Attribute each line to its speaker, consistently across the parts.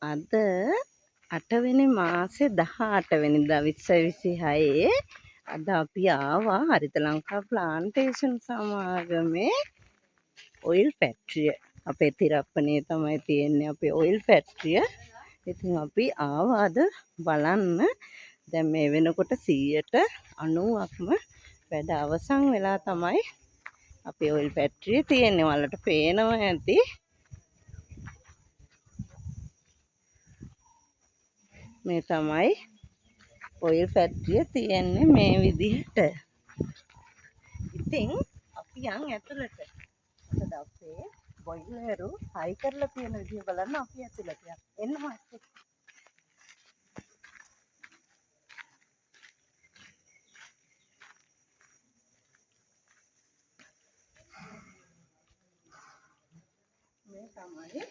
Speaker 1: අද 8 වෙනි මාසේ 18 වෙනිදා 2026 අද අපි ආවා හරිත ලංකා ප්ලාන්ටේෂන් සමාගමේ ඔයිල් ෆැක්ටරිය. අපේ තිරප්පනේ තමයි තියෙන්නේ අපේ ඔයිල් ෆැක්ටරිය. ඉතින් අපි ආවා අද බලන්න. දැන් මේ වෙනකොට 90%ක්ම වැඩ අවසන් වෙලා තමයි අපේ ඔයිල් ෆැක්ටරිය තියෙන්නේ. ඔයාලට පේනවා ඇති. මේ තමයි ඔයිල් ෆැක්ටරිය තියෙන්නේ මේ විදිහට. ඉතින් අපි යන් ඇතුළට. මොකද අපේ බොයිලරු හයි කරලා තියෙන විදිහ බලන්න අපි ඇතුළට යන්න. එන්න මාත්. මේ තමයි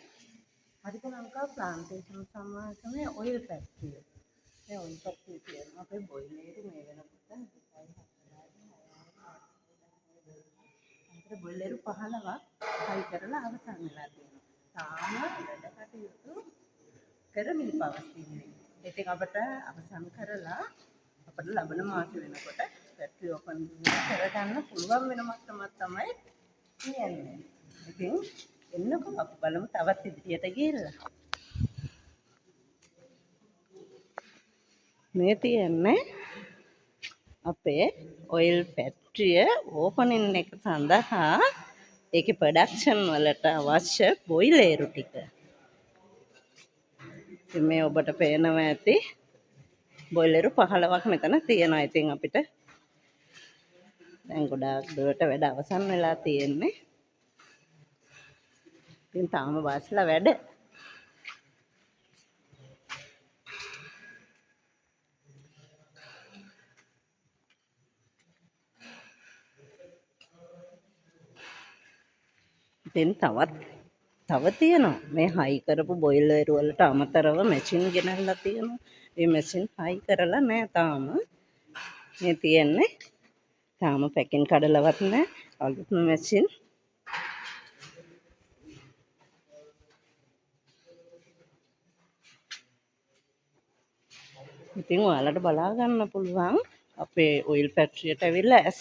Speaker 1: හරිත ලංකා ප්ලාන්ටේෂන් සමාගමේ ඔයිල් ෆැක්ටරිය. මේ ඔයිල් ෆැක්ටරිය තියෙනවා අපේ බොයිලරු මේ වෙනකොට 2:40 බොයිලරු 15ක් හයි කරලා අවසන් වෙලා තියෙනවා. තාම වැඩ කටයුතු කරමින් පවතින්නේ. ඉතින් අපිට අවසන් කරලා අපිට ලබන මාස වෙනකොට ෆැක්ටරි ඕපන් කරගන්න පුළුවන් වෙන මට්ටමක් තමයි කියන්නේ. ඉතින් එන්නකෝ අපි බලමු තවත් ඉදිරියට ගිහිල්ලා. මේ තියෙන්නේ අපේ ඔයිල් ෆැක්ටරිය ඕපනින් එක සඳහා ඒකේ ප්‍රොඩක්ෂන් වලට අවශ්‍ය බොයිලරු ටික. ඉතින් මේ ඔබට පේනවා ඇති බොයිලරු 15ක් මෙතන තියෙනවා. ඉතින් අපිට දැන් ගොඩාක් දුරට වැඩ අවසන් වෙලා තියෙන්නේ. ඉතින් තාම වාස්ලා වැඩ. ඉතින් තව තියෙනවා. මේ හයි කරපු බොයිලර් වලට අමතරව මැෂින් ගෙනල්ලා තියෙනවා. මේ මැෂින් හයි කරලා නැහැ තාම. මේ තියෙන්නේ තාම පැකින් කඩලවත් නැහැ. අලුත් මැෂින්. ඉතින් ඔයාලට බලා ගන්න පුළුවන් අපේ ඔයිල් ෆැක්ටරියට ඇවිල්ලා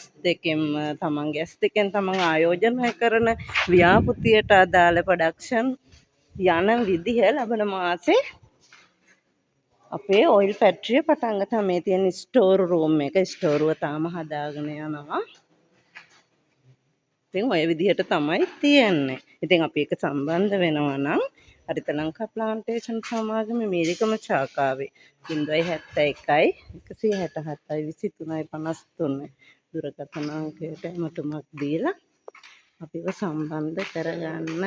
Speaker 1: තමන්ගේ ඇස් දෙකෙන් තමන් ආයෝජනය කරන ව්‍යාපෘතියට අදාළ ප්‍රොඩක්ෂන් යන විදිහ ලබන මාසේ අපේ ඔයිල් ෆැක්ටරිය පටන් ගත්තා. මේ තියෙන ස්ටෝර් රූම් එක ස්ටෝරුව තාම හදාගෙන යනවා. ඉතින් ඔය විදිහට තමයි තියෙන්නේ. ඉතින් අපි එක සම්බන්ධ වෙනවා නම් හරිත ලංකා ප්ලාන්ටේෂන් සමාගමේ මීරිකම ශාඛාවේ 071 167 2353 දුරකථන අංකයට එමතුමක් දීලා අපිව සම්බන්ධ කරගන්න.